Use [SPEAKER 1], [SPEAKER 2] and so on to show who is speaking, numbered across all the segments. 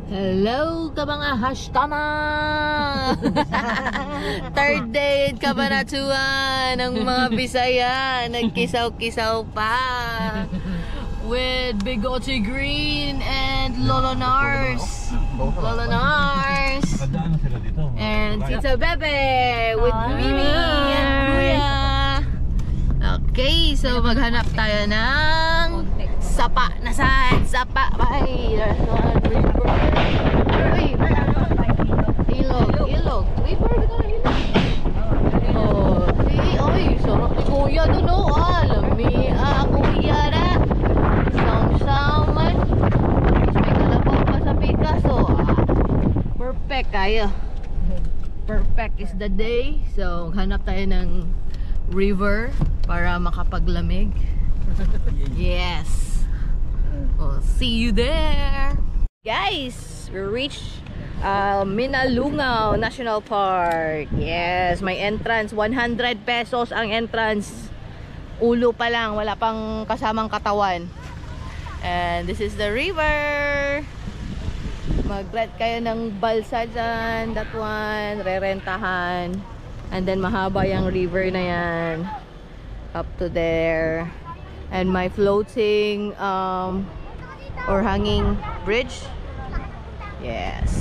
[SPEAKER 1] Hello ka mga hashtana! Third date ka ba natuan ng mga Bisaya? Nagkisaw-kisaw pa with Bigote Green and Lolo Nars. Lolo Nars and Tita Bebe with Mimi and Kuya. Okay, so maghanap tayo ng sapa na side. Sapa, bye. There's one river. Ilog. River, oh, ay, sarap ni Kuya doon, oh. Lami, Kuya na. Sound-sound. May kalabaw pa sa Picasso. Perfect kayo. Perfect is the day. So, hanap tayo ng river para makapaglamig. Yes. We'll see you there. Guys, we reached Minalungaw National Park. Yes, may entrance. 100 pesos ang entrance. Ulo pa lang, wala pang kasamang katawan. And this is the river. Mag-rent kayo ng balsa dyan. That one, re-rentahan. And then mahaba yung river na yan. Up to there. And my floating or hanging bridge. Yes.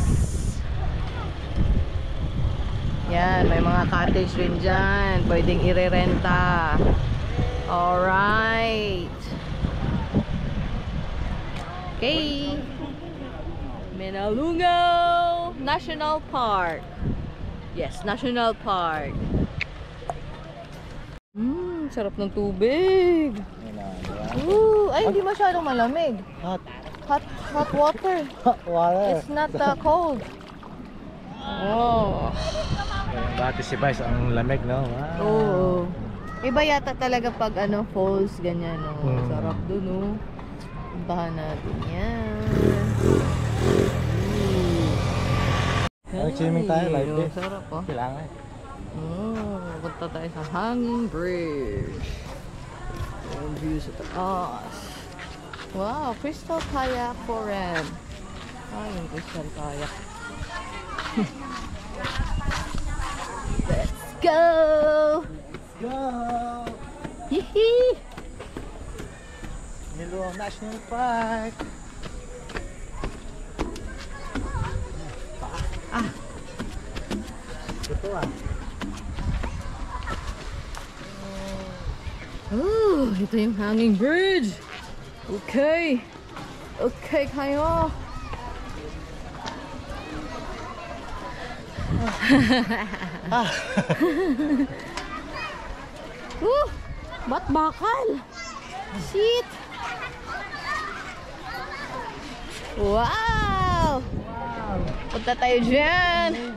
[SPEAKER 1] Yan, may mga cottage rin dyan. Pwedeng irerenta. Alright. Okay. Minalungaw National Park. Yes, National Park. Sarap ng tubig. Ay, hindi masyadong malamig. Hot water.
[SPEAKER 2] Hot water.
[SPEAKER 1] It's not cold. Oh.
[SPEAKER 2] Dati si Vice ang lamig, no? Wow.
[SPEAKER 1] Oo. Iba yata talaga pag falls, ganyan, no? Sarap dun, no? Puntahan natin yan.
[SPEAKER 2] Swimming tayo, live day.
[SPEAKER 1] Sarap, oh.
[SPEAKER 2] Kailangan.
[SPEAKER 1] Punta tayo sa hanging bridge. Yung view sa taas. Wow, crystal kayak foreign. Yung crystal kayak. Let's go!
[SPEAKER 2] Let's go!
[SPEAKER 1] Hihi!
[SPEAKER 2] Minalungaw National Park. Ito
[SPEAKER 1] ito yung hanging bridge. Okay. Okay kayo. Ba't bakal? Shit. Wow. Punta tayo dyan.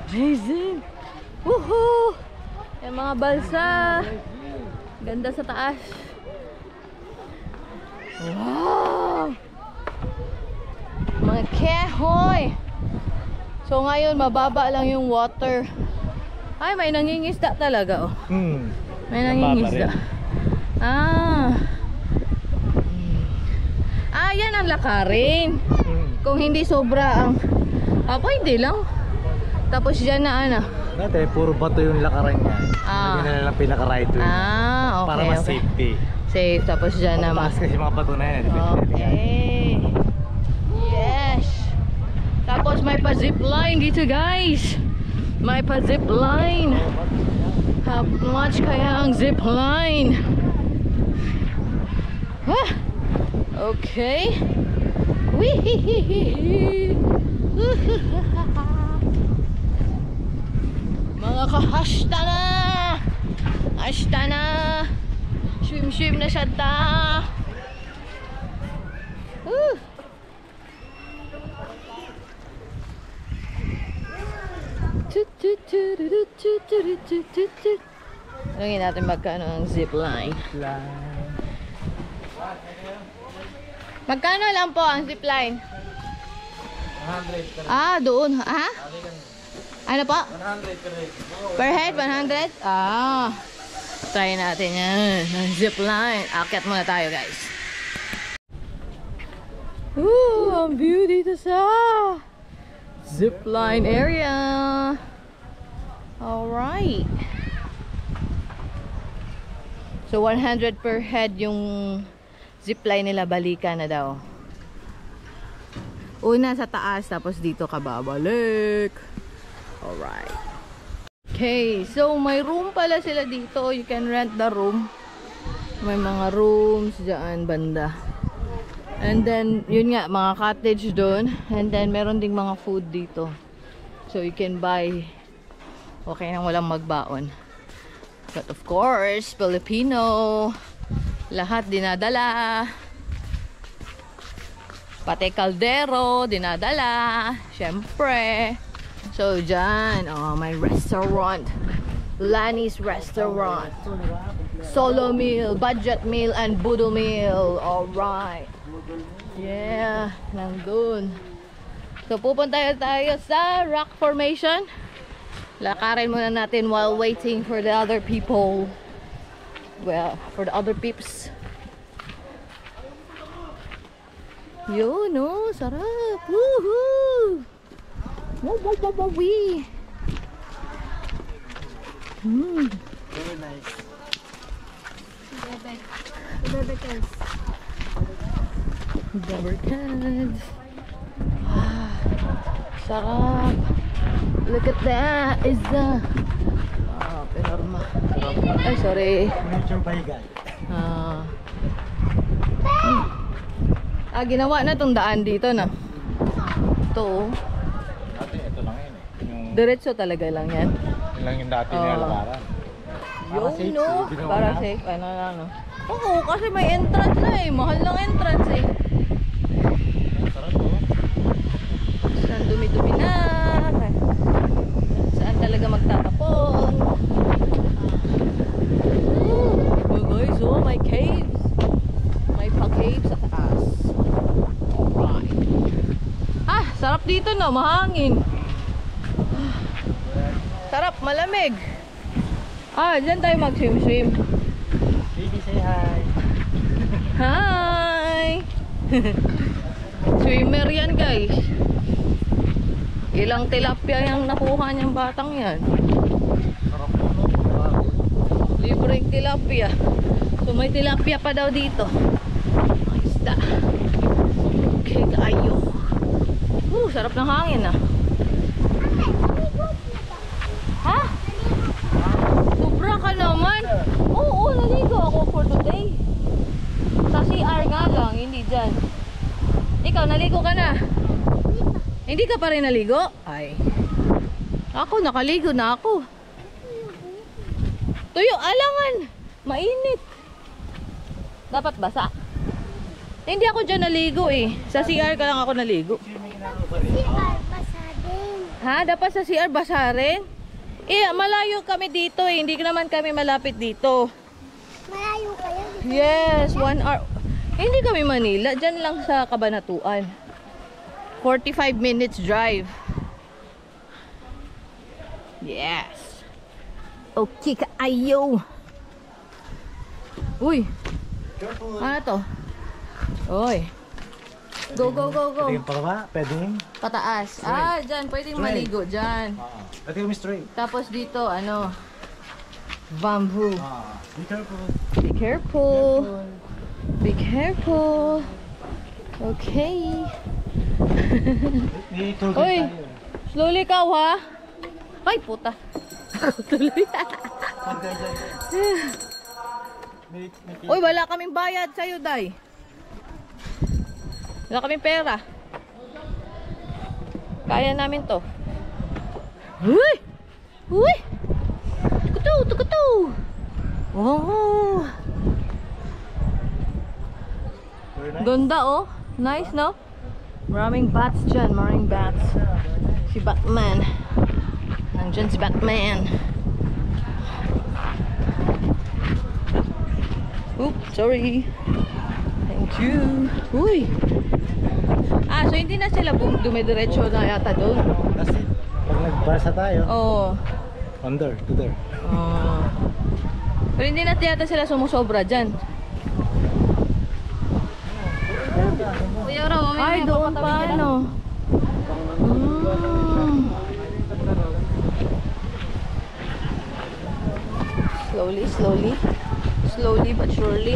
[SPEAKER 1] Amazing. Woohoo. Yung mga balsa. Ganda sa taas. Wow. Mga kehoy. So ngayon mababa lang yung water. Ay, may nangingisda talaga, oh. May nangingisda. Yan ang lakarin. Kung hindi sobra ang pwede lang. Tapos dyan na
[SPEAKER 2] Dati, puro bato yung lakaran niya. Lagyan na lang pinaka-ride way.
[SPEAKER 1] Okay.
[SPEAKER 2] Para mas safety.
[SPEAKER 1] Safe. Tapos dyan naman.
[SPEAKER 2] Pataas kasi mga bato na yan.
[SPEAKER 1] Okay. Yes. Tapos may pa-zipline dito, guys. May pa-zipline. How much kaya ang zipline? Okay. Wee-hee-hee-hee. Mga kahashtana. Hashtana. Swim na siya ta. Tanungin natin magkano ang zipline. Magkano lang po ang zipline? 100. Doon. Ano po? 100 per head. 100? Try natin yan. Zipline. Akyat muna tayo, guys. Ang view dito sa zipline area. Alright. So 100 per head yung zipline nila, balikan na daw. Una sa taas, tapos dito ka babalik. Alright. Okay, so may room pala sila dito. You can rent the room. May mga rooms dyan banda. And then, yun nga, mga cottage doon. And then, meron ding mga food dito. So, you can buy. Okay nang walang magbaon. But of course, Filipino. Lahat dinadala. Pati kaldero, dinadala. Syempre. So, dyan, oh, may restaurant. Lani's Restaurant. Solo meal, budget meal, and boodle meal. Alright. Yeah, nandun. So, pupunta tayo sa rock formation. Lakarin muna natin while waiting for the other people. Well, for the other peeps. Yun, no? Sarap. Woohoo! Wow, wow, wow, wow, wee.
[SPEAKER 2] Very nice.
[SPEAKER 1] Bebekans. Sarap. Look at that. Is the penorma. Ay, sorry.
[SPEAKER 2] Medyo pahigal.
[SPEAKER 1] Ginawa na tong daan dito na. Ito.
[SPEAKER 2] Dati, ito lang yun eh. Yung,
[SPEAKER 1] Diretso talaga lang yan.
[SPEAKER 2] yun lang yung dati nilalakaran.
[SPEAKER 1] Yun, no? Para safe. Ano lang, no? Oo, kasi may entrance na eh. Mahal ng entrance eh.
[SPEAKER 2] Sarap po.
[SPEAKER 1] Saan dumi-dumi na. Saan talaga magtatapon. Oh guys, oh, may caves. May pa-caves sa taas. Alright. Sarap dito no, mahangin. Sarap, malamig. Dyan tayo mag-swim-swim.
[SPEAKER 2] Baby, say hi.
[SPEAKER 1] Hi! Swimmer yan guys. Ilang tilapia yung nakuha niyang batang yan.
[SPEAKER 2] Sarap po, no?
[SPEAKER 1] Libreng tilapia. So may tilapia pa daw dito. Ang isda. Okay, kayo. Sarap ng hangin ah. Ha? Sobra ka naman. Oo, naligo ako for today. Sa CR nga lang, hindi dyan. Ikaw, naligo ka na? Hindi ka pa rin naligo? Ay. Ako, nakaligo na ako. Tuyo, alangan. Mainit. Dapat basa. Hindi ako dyan naligo eh. Sa CR ka lang ako naligo.
[SPEAKER 3] CR, basa din.
[SPEAKER 1] Ha? Dapat sa CR basa rin? Malayo kami dito eh. Hindi naman kami malapit dito.
[SPEAKER 3] Malayo kayo.
[SPEAKER 1] Yes, 1 hour. Hindi kami Manila. Diyan lang sa Cabanatuan. 45 minutes drive. Yes. Okay ka ayo. Uy. Ano to? Oy. Go, go, go, go.
[SPEAKER 2] Pwede yung pababa? Pwede yung?
[SPEAKER 1] Pataas. Dyan. Pwedeng
[SPEAKER 2] Straight.
[SPEAKER 1] maligo. Dyan.
[SPEAKER 2] Pwede yung straight.
[SPEAKER 1] Tapos dito, ano, bamboo.
[SPEAKER 2] Be careful.
[SPEAKER 1] Be careful. Be careful. Okay.
[SPEAKER 2] May tour
[SPEAKER 1] Uy,
[SPEAKER 2] guide tayo.
[SPEAKER 1] slowly ka ha. Ay, puta. Ako tuloy.
[SPEAKER 2] Tour guide dyan.
[SPEAKER 1] Uy, wala kaming bayad sa'yo, Day. Wala kaming pera. Kaya namin to. Uy! Uy! Tukutu! Tukutu! Oh!
[SPEAKER 2] Very nice.
[SPEAKER 1] Ganda oh. Nice, no? Maraming bats dyan. Maraming bats. Si Batman. Nandyan si Batman. Oops, sorry. Thank you. Uy! So hindi na sila dumidiretso na yata doon.
[SPEAKER 2] That's it. Pag nagbasa tayo,
[SPEAKER 1] Oo.
[SPEAKER 2] under, to there.
[SPEAKER 1] Pero hindi na yata sila sumusobra dyan. Ay, doon pa, ano? Slowly, slowly. Slowly but surely.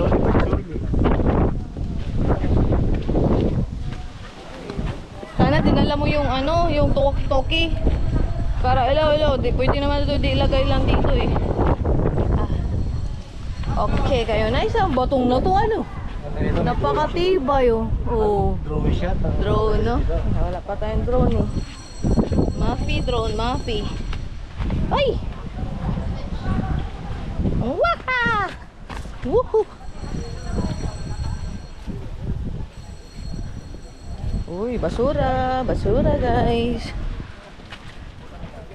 [SPEAKER 1] Sana dinala mo yung ano, yung toki-toki. Para ilaw, di pwede naman ito di ilagay lang dito eh. Okay, kayo na isang batong na to ano. Napakatibay oh. Oh.
[SPEAKER 2] Drone shot.
[SPEAKER 1] Drone no? Wala pa tayong drone eh. Mafi drone, mafi. Ay! Waha! Woohoo! Uy, basura, basura guys.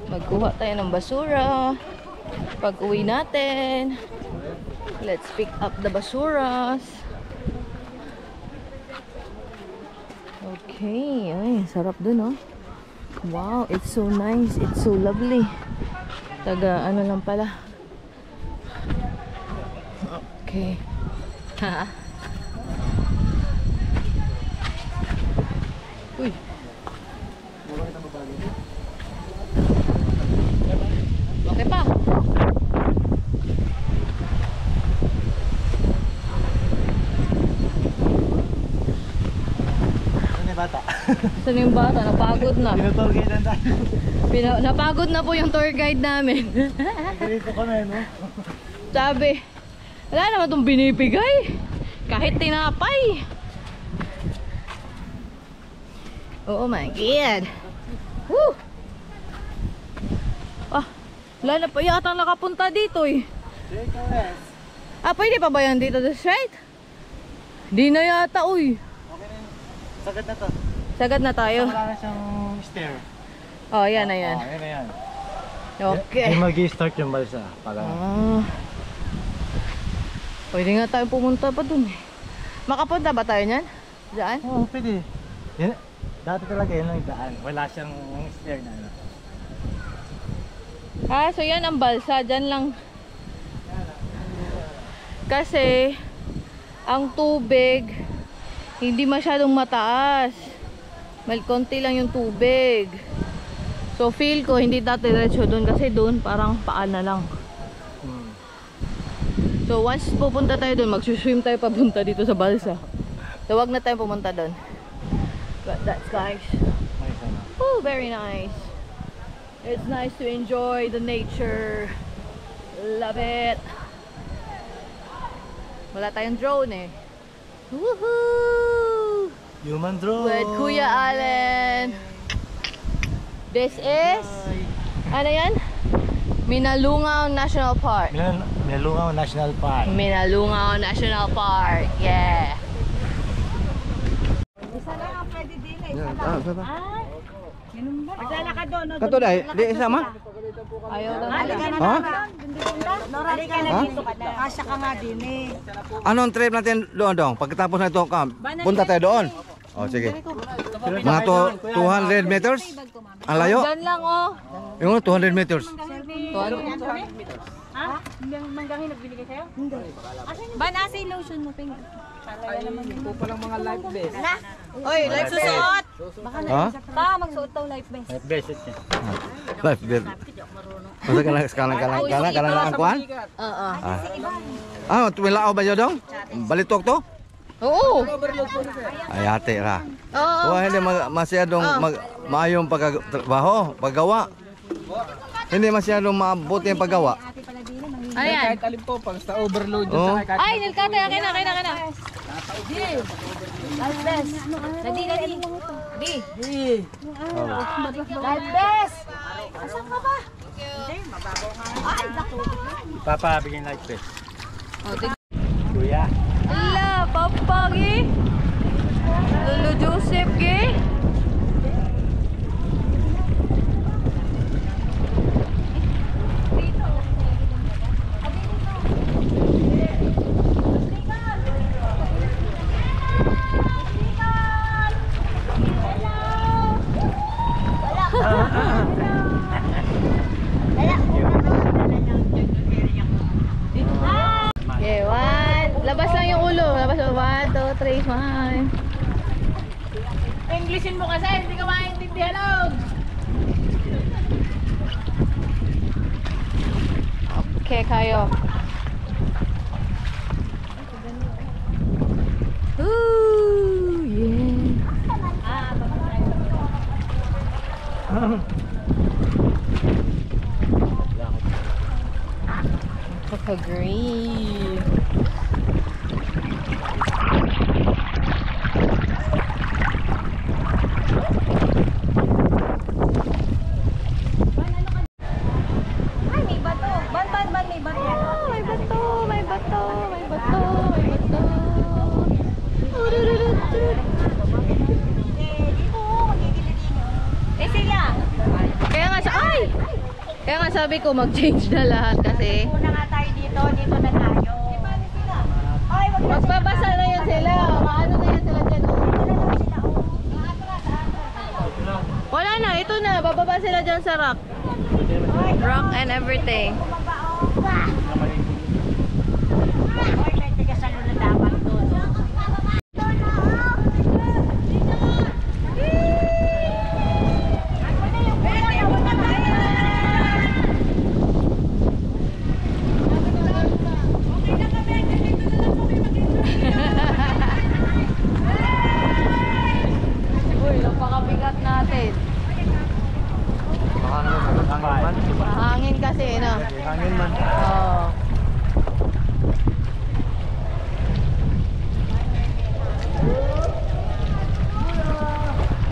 [SPEAKER 1] Magkuha tayo ng basura. Pag uwi natin, let's pick up the basuras. Okay, ay, sarap dun oh. Wow, it's so nice, it's so lovely. Taga ano lang pala. Okay. Ha. Uy. Okay pa.
[SPEAKER 2] Bata.
[SPEAKER 1] Saan yung bata? Napagod na.
[SPEAKER 2] Tinutour guide lang tayo.
[SPEAKER 1] Napagod na po yung tour guide namin.
[SPEAKER 2] Ganito kami, no?
[SPEAKER 1] Sabi, wala naman itong binibigay. Kahit tinapay. Oh my God. Woo! Ah, wala na pa yata nakapunta dito eh. Ah, pwede pa ba yan dito straight? Di na yata, uy.
[SPEAKER 2] Sagad na to.
[SPEAKER 1] Sagad na tayo.
[SPEAKER 2] Wala na siyang stair.
[SPEAKER 1] Oh, yan na yan.
[SPEAKER 2] Yan na yan.
[SPEAKER 1] Okay.
[SPEAKER 2] Yung mag-i-start yung balsa. Pala.
[SPEAKER 1] Ah. Pwede nga tayo pumunta pa dun eh. Makapunta ba tayo niyan? Diyan?
[SPEAKER 2] Oo, pwede. Yan, dati talaga yun ang daan. Wala siyang stair na ano.
[SPEAKER 1] Ah, so yan ang balsa. Diyan lang. Kasi, ang tubig, hindi masyadong mataas. May konti lang yung tubig. So, feel ko, hindi dati diretso dun. Kasi dun, parang paan na lang. So, once pupunta tayo dun, magsuswim tayo papunta dito sa balsa. So, wag na tayo pumunta dun. But that's guys.
[SPEAKER 2] Nice ano.
[SPEAKER 1] Oh, very nice. It's nice to enjoy the nature. Love it. Wala tayong drone eh. Woohoo!
[SPEAKER 2] Human drone.
[SPEAKER 1] With Kuya Allen. This is, ano yan? Minalungaw National Park.
[SPEAKER 2] Minalungaw National Park.
[SPEAKER 1] Minalungaw National Park. Yeah.
[SPEAKER 4] Kato dai, di sama?
[SPEAKER 1] Ayaw lang.
[SPEAKER 4] Ha?
[SPEAKER 3] Kasya ka nga din eh.
[SPEAKER 4] Anong trip natin doon dong? Pagkatapos na ito, punta tayo doon. Oh, sige. Mga 200 meters? Ang layo?
[SPEAKER 1] Diyan lang oh.
[SPEAKER 4] Yung 200 meters.
[SPEAKER 3] Manggahin nagbili kayo? Hindi. Ba nasa lotion mo ping?
[SPEAKER 1] Oy, life susuot.
[SPEAKER 4] Ha?
[SPEAKER 3] Pa magsuot daw life vest.
[SPEAKER 2] Basic niya.
[SPEAKER 4] Life belt. Masa kalang ang kuan?
[SPEAKER 1] Oo.
[SPEAKER 4] Ah, tumilao ba yun dong? Balitok to?
[SPEAKER 1] Oo.
[SPEAKER 4] Ay, ate ra.
[SPEAKER 1] Oo.
[SPEAKER 4] Wah, hindi masyadong maayong pagtrabaho, paggawa. Hindi masyadong mabuti ang paggawa.
[SPEAKER 1] Ayan.
[SPEAKER 5] Kahit alin po, pag sa overload
[SPEAKER 4] Oh.
[SPEAKER 1] Ay, nilkate. Akin na.
[SPEAKER 3] Life vest. Dadi. Di.
[SPEAKER 4] Oh.
[SPEAKER 3] Life vest. Asan ka ba? Ay, naku.
[SPEAKER 2] Papabigyan like this.
[SPEAKER 1] Oh,
[SPEAKER 2] Kuya.
[SPEAKER 1] ala, papagi. Lolo Joseph, ge. Okay, one. Labas lang yung ulo. Labas. 1, 2, 3, smile.
[SPEAKER 3] Englishin
[SPEAKER 1] kasi hindi ka maintindihan. Okay kayo. Ooh, yeah. Pagka-green.
[SPEAKER 3] Ay, may bato. Ban, may bato.
[SPEAKER 1] May bato, may bato, may bato, may bato.
[SPEAKER 3] Dito, magigilid din. Eh, sila.
[SPEAKER 1] Kaya nga sabi ko mag-change na lahat kasi
[SPEAKER 3] Una nga tayo dito na tayo. Ay, wag na
[SPEAKER 1] magbabasa na yan sila. Maano na yan sila dyan. Wala na, ito na. Bababa sila dyan sa rock. Rock and everything.
[SPEAKER 3] Ay, may tigasalo na dapat doon.
[SPEAKER 1] Uy, napakabigat natin. Mahangin kasi, no?
[SPEAKER 2] Hangin man.
[SPEAKER 1] Oo.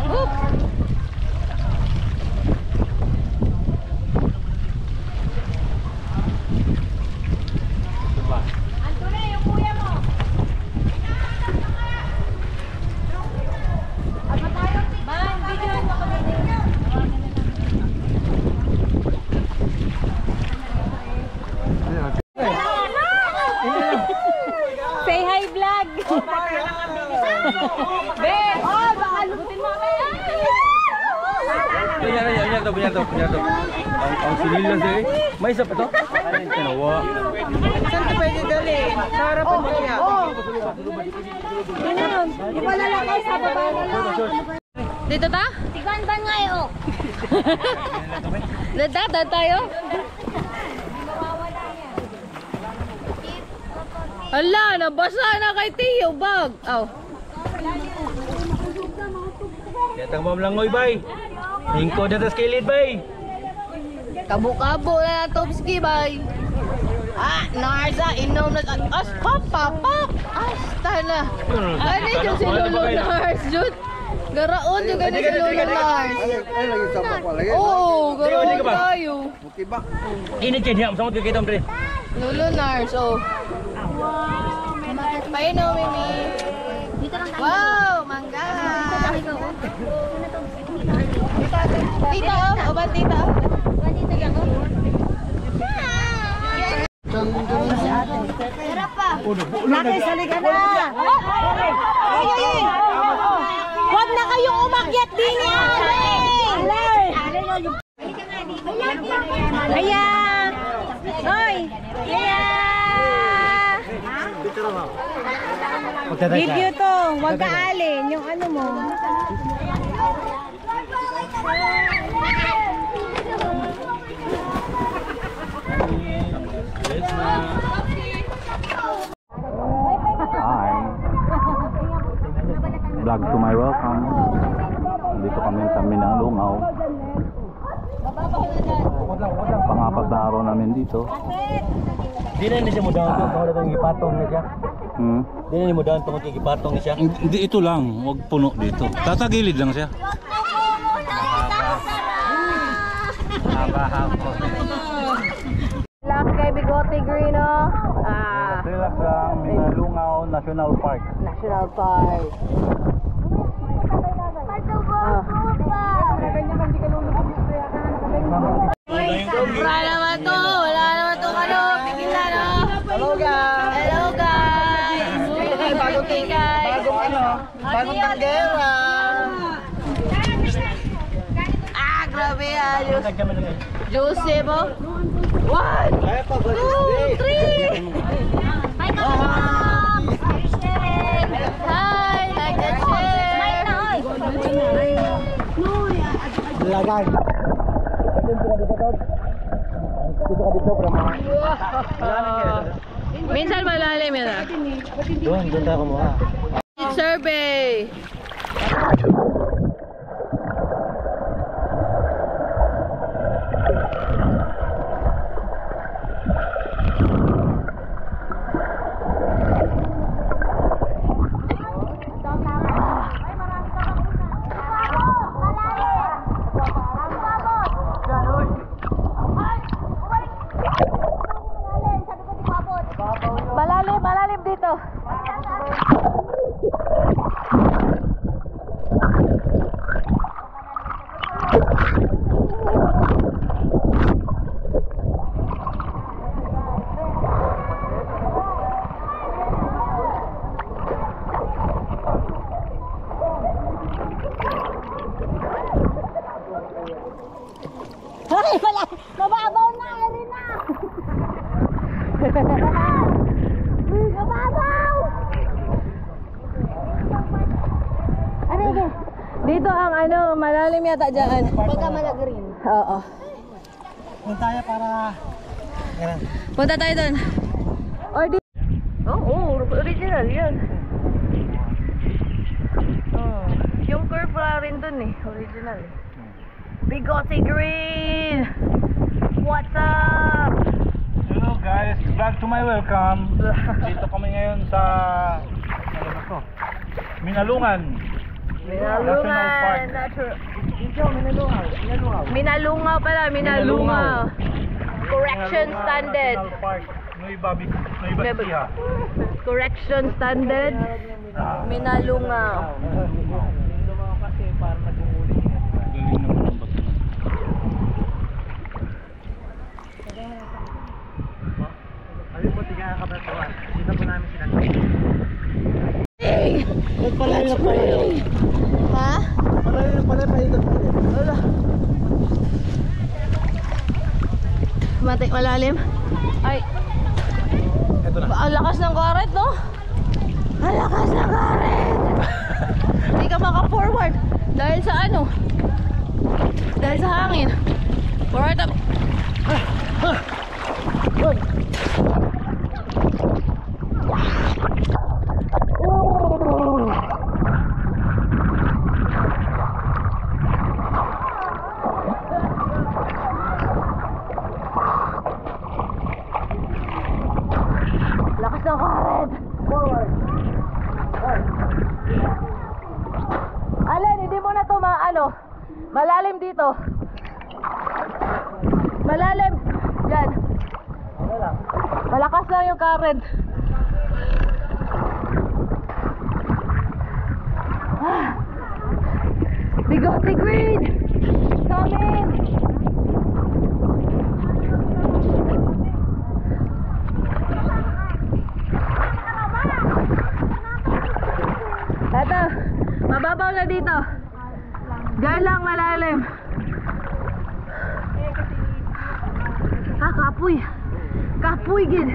[SPEAKER 1] Oop!
[SPEAKER 3] Anto na yung kuya mo. Ano tayo? Man, video mo kami ninyo. Say hi vlog. Ben, oh, baka lubutin mo kami.
[SPEAKER 2] Punya to. Ang sinilas eh. May isa pa to? Kinawa.
[SPEAKER 3] Saan ka pwede dalhin? Sa harapan mo niya. Ganun. Ipalalakay sa baba na lang.
[SPEAKER 1] Dito ta?
[SPEAKER 3] Tigwan ba ngayon?
[SPEAKER 1] Dadad tayo? Hala, nabasa na kay Tiyo bag. Aw.
[SPEAKER 2] Yatang mo lang ngoy bay. Hingko na tas kilid bay.
[SPEAKER 1] Kabo-kabo na Topski bay. Narza, inom na. As, pop. Asta na. Ano yung si Lolo Nars, Jud? Garaon yung ganun si Lolo Nars.
[SPEAKER 4] Ay, lagi sa pa lagi.
[SPEAKER 1] Oo, garaon tayo.
[SPEAKER 4] Okay ba?
[SPEAKER 2] Ini kaya sama kita pre.
[SPEAKER 1] Lolo Nars, oh. Painom, Mimi. Wow, mangga. Tita, oh. Oban, tita, oh.
[SPEAKER 3] Nakay saligan na. Huwag na kayong umakyat din yan. Kaya. Hoy. Kaya. Video to. Huwag ka alin. Yung ano mo.
[SPEAKER 5] Hi. Vlog to my welcome. Dito kami sa Minalungaw. Pangapat na araw namin dito.
[SPEAKER 2] Di na siya mo daw tungod ang gipatong na siya. Di na mo daw tungod ang gipatong na siya.
[SPEAKER 5] Hindi, ito lang, wag puno dito. Tatagilid lang siya.
[SPEAKER 1] Relax kay Bigote Green, oh.
[SPEAKER 5] Relax lang, Minalungaw National Park.
[SPEAKER 1] National Park. Wala naman to, ano, pigil na, no? Hello guys! Bagong guys!
[SPEAKER 2] Bagong tanggera.
[SPEAKER 1] Grabe ah, Joseph, oh. 1, 2, 3! Hi, like and share!
[SPEAKER 2] Lagan.
[SPEAKER 1] Minsan malalim yan ah.
[SPEAKER 2] Doon tayo kumuha.
[SPEAKER 1] Survey! Malalim, malalim dito.
[SPEAKER 3] Ay, wala. Mababaw na, Irina. Mababaw. Aray,
[SPEAKER 1] Dito ang ano, malalim yata dyan.
[SPEAKER 3] pagka malagrin.
[SPEAKER 1] Oo.
[SPEAKER 2] Doon tayo para... Yan.
[SPEAKER 1] Punta tayo doon. Or di... Oh, original yan. Oh, yung curve wala rin doon eh. Original eh. Bigote Green! What's up?
[SPEAKER 5] Hello guys, back to my welcome. Dito kami ngayon sa ano ba to? Minalungan. National Park.
[SPEAKER 1] Minalungaw pala, Minalungaw. Correction standard.
[SPEAKER 5] National Park. Nueva Ecija.
[SPEAKER 1] Correction standard. Minalungaw.
[SPEAKER 5] Galing naman ang bato.
[SPEAKER 2] Ayun po, tiga ka ba ito? Dito po namin sinagpapit. Nagpalayo na pala yun.
[SPEAKER 1] Ha?
[SPEAKER 2] Palayo na pala paikot.
[SPEAKER 1] Wala. Matik malalim. Ay.
[SPEAKER 2] Ito na.
[SPEAKER 1] Ang lakas ng karet, no? Ang lakas ng karet! Hindi ka maka-forward. Dahil sa ano? Dahil sa hangin. Forward up. Lakas ng karet. Forward. Alin, hindi mo na to maano. Malalim dito. Malalim. Yan. Malakas lang yung current. Ah. Bigote Green! Come in! Eto, mababaw na dito. Diyan lang malalim. Ah, kapoy. Kapoy gid.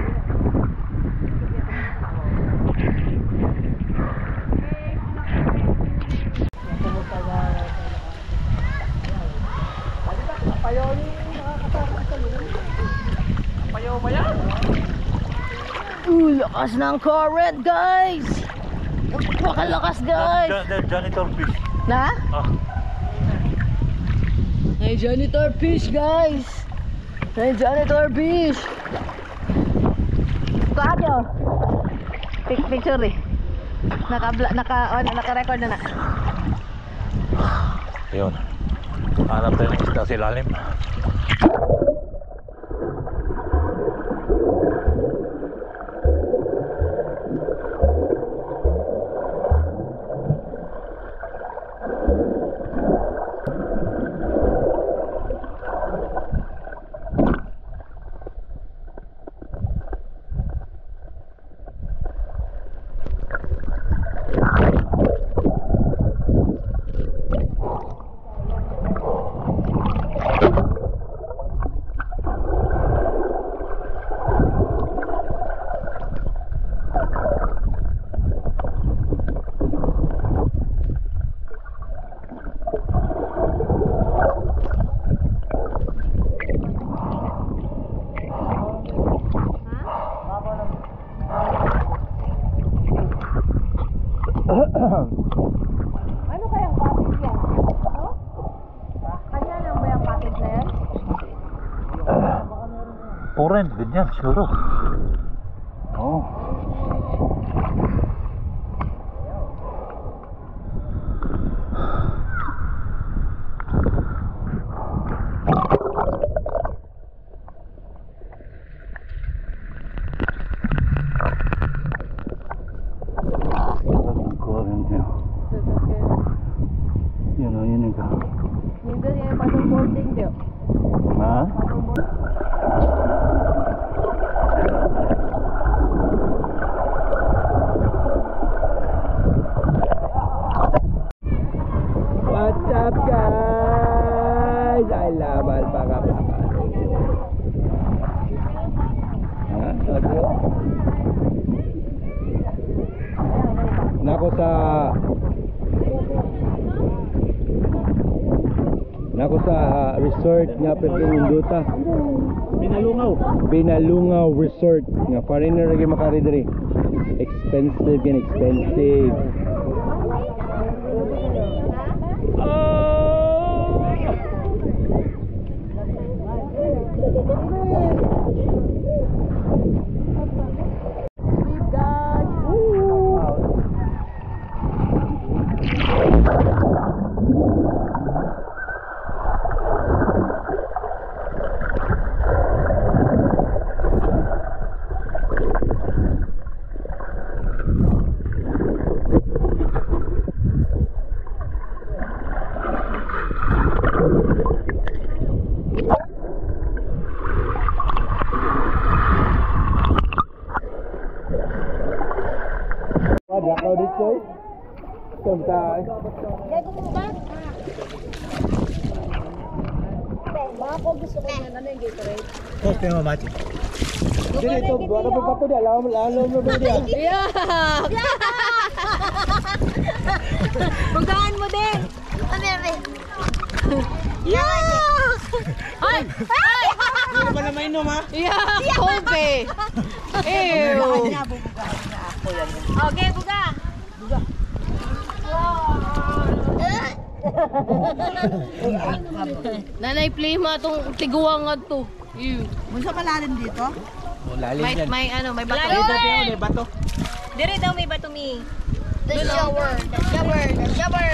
[SPEAKER 1] Lakas ng current, guys. Napakalakas, guys.
[SPEAKER 5] Janitor fish.
[SPEAKER 1] Na?
[SPEAKER 5] Ah.
[SPEAKER 1] Ay, janitor fish, guys. Ay, janitor fish. Kaadyo. Picture eh. Naka-record na na.
[SPEAKER 5] Ayun. Hanap tayo ng isda sa ilalim. Foreign, ganyan, siguro. Oh.
[SPEAKER 2] What's up guys? I love alpaca. Nako sa resort nga perting Induta. Binalungaw Resort nga foreigner lagi makari diri. Expensive. Dakaw dito. Tuntay.
[SPEAKER 3] Gago mo ba? Baka ko gusto ko yan. Ano yung Gatorade?
[SPEAKER 2] Kos tayo mamati. Dili to, wala pa pa to di alam mo ba dia?
[SPEAKER 1] Yak!
[SPEAKER 3] Bugaan mo din.
[SPEAKER 1] Ano yan eh? Yak! Ay! Ay!
[SPEAKER 2] Hindi pa na mainom ha?
[SPEAKER 1] Yak! Kobe! Ew!
[SPEAKER 3] Okay, buga.
[SPEAKER 1] Nanay play mo atong tiguang nga to. Ew.
[SPEAKER 3] Munsa pa lalim dito?
[SPEAKER 2] Lalim
[SPEAKER 1] May,
[SPEAKER 2] yan.
[SPEAKER 1] may bato.
[SPEAKER 2] Dito may bato.
[SPEAKER 3] Dire daw may bato mi.
[SPEAKER 1] The shower. The shower.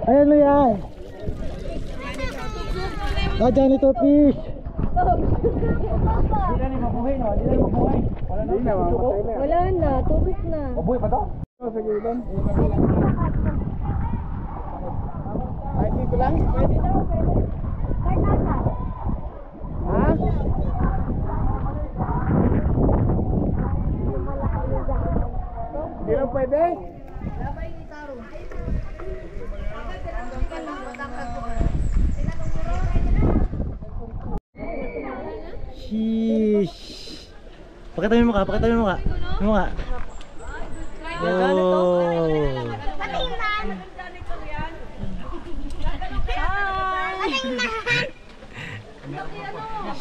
[SPEAKER 2] Ayan na yan. Dadyan ito fish. Hindi na mabuhay no? Hindi na mabuhay.
[SPEAKER 3] Wala na, tubig na.
[SPEAKER 2] Mabuhay pa to? Sige lang. Ay, dito lang? Pwede na. Ha? Hindi lang pwede? Sheesh. Pakita mo mukha. Mukha. Oh.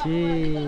[SPEAKER 2] Sheesh.